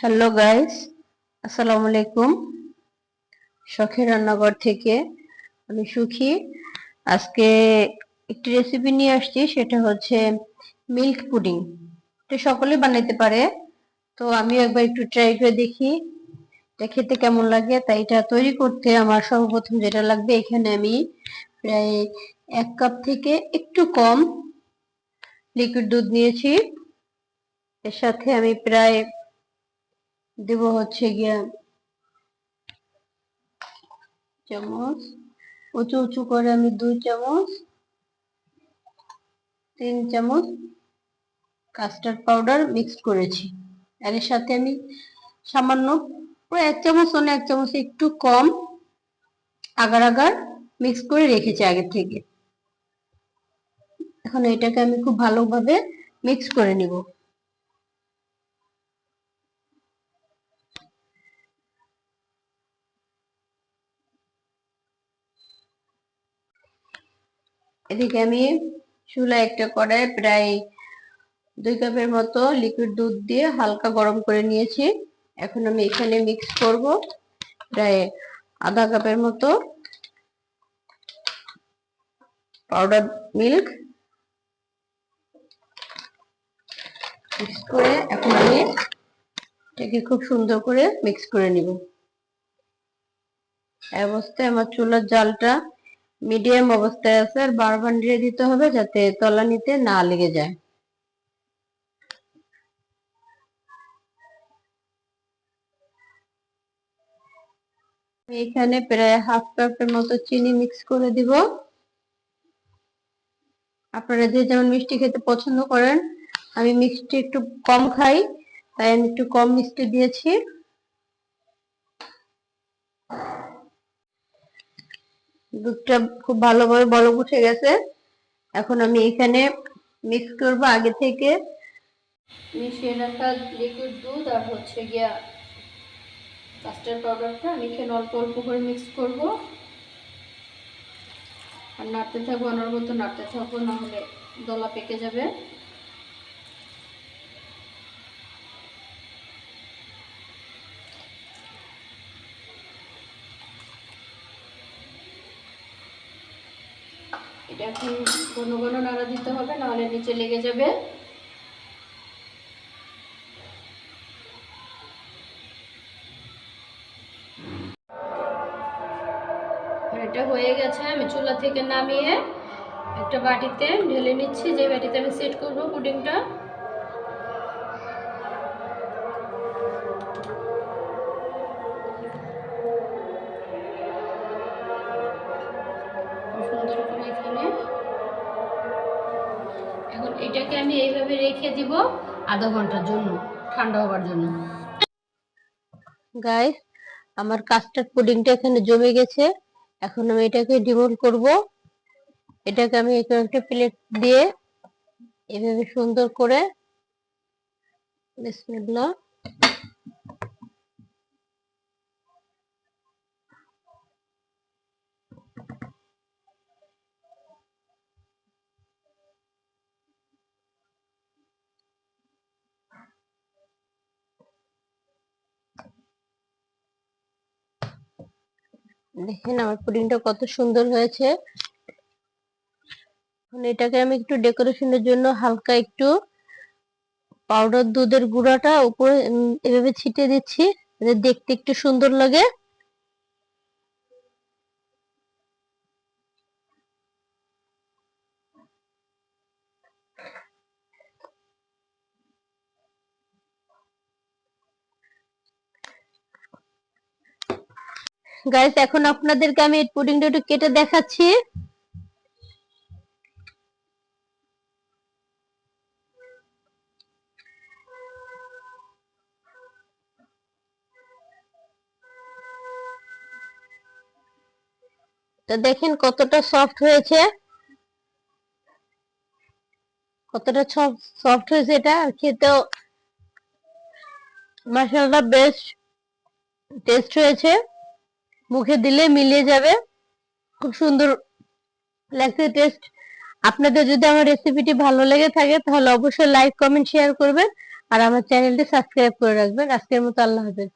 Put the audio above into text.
Hello guys, আসসালামু আলাইকুম। শখের রান্নাঘর থেকে আমি সুখী। আজকে একটি রেসিপি নিয়ে আসছি, সেটা হচ্ছে মিল্ক পুডিং। এটা সকলেই বানাইতে পারে, তো আমি একবার একটু ট্রাই করে দেখি এটা খেতে কেমন লাগে। তাই এটা তৈরি করতে আমার সর্বপ্রথম যেটা লাগবে, এখানে আমি প্রায় 1 কাপ থেকে একটু কম লিকুইড দুধ নিয়েছি। এর সাথে আমি প্রায় দেব হচ্ছে গিয়া চামচ, উঁচু উঁচু করে আমি 2 চামচ, 3 চামচ কাস্টার্ড পাউডার মিক্স করেছি। আর এর সাথে আমি সামান্য প্রায় 1 চামচ, 1 চামচ একটু কম আগার আগার মিক্স করে রেখেছি আগে থেকে। এখন এটাকে আমি খুব ভালোভাবে মিক্স করে নিব। এদিকে আমি চুলায় একটা কড়াই প্রায় 2 কাপের মতো লিকুইড দুধ দিয়ে হালকা গরম করে নিয়েছি। এখন আমি এখানে মিক্স করব প্রায় আধা কাপের মতো পাউডার মিল্ক। মিক্স করে এখন আমি এটাকে খুব সুন্দর করে মিক্স করে নিব। এই অবস্থায় আমার চুলার জালটা মিডিয়াম অবস্থায় আছে, আর বারবার নেড়ে দিতে হবে যাতে তলানিতে না লেগে যায়। এখানে প্রায় হাফ কাপের মতো চিনি মিক্স করে দিব। আপনারা যে যেমন মিষ্টি খেতে পছন্দ করেন, আমি মিষ্টি একটু কম খাই, তাই আমি একটু কম মিষ্টি দিয়েছি। দুধটা খুব ভালোভাবে বলক উঠে গেছে। এখন আমি এখানে মিক্স করব আগে থেকে মিশিয়ে রাখা লিকুইড দুধ আর হচ্ছে গিয়া কাস্টার্ড পাউডারটা। আমি এখানে অল্প অল্প করে মিক্স করব আর নাড়তে থাকবো, অনবরত নাড়তে থাকবো, না হলে দলা পেকে যাবে। এটা এখন ঘন ঘন নাড়া দিতে হবে, না হলে নিচে লেগে যাবে। এটা হয়ে গেছে, আমি চুলা থেকে নামিয়ে একটা বাটিতে ঢেলে নিচ্ছি, যে বাটিতে আমি সেট করব পুডিংটা। সুন্দর করে এখানে এখন এটাকে আমি এইভাবে রেখে দিব আধা ঘন্টার জন্য, ঠান্ডা হওয়ার জন্য। গাইস, আমার কাস্টার্ড পুডিংটা এখানে জমে গেছে। এখন আমি এটাকে ডিমোল্ড করব। এটাকে আমি একটা প্লেট দিয়ে এভাবে সুন্দর করে বিসমিল্লাহ দেখেন আমার পুডিংটা কত সুন্দর হয়েছে। এখন এটাকে আমি একটু ডেকোরেশনের জন্য হালকা একটু পাউডার দুধের গুঁড়াটা উপরে এভাবে ছিটিয়ে দিচ্ছি, যাতে দেখতে একটু সুন্দর লাগে। গাইস, এখন আপনাদেরকে আমি এই পুডিংটা একটু কেটে দেখাচ্ছি। তো দেখেন কতটা সফট হয়েছে, কতটা সফট হয়েছে। এটা খেতেও মাশাআল্লাহ বেশ টেস্ট হয়েছে, মুখে দিলে মিলিয়ে যাবে, খুব সুন্দর লাগছে টেস্ট। আপনাদের যদি আমার রেসিপিটি ভালো লেগে থাকে তাহলে অবশ্যই লাইক, কমেন্ট, শেয়ার করবেন। আর আমার চ্যানেলটি সাবস্ক্রাইব করে রাখবেন। আজকের মতো আল্লাহ হাফেজ।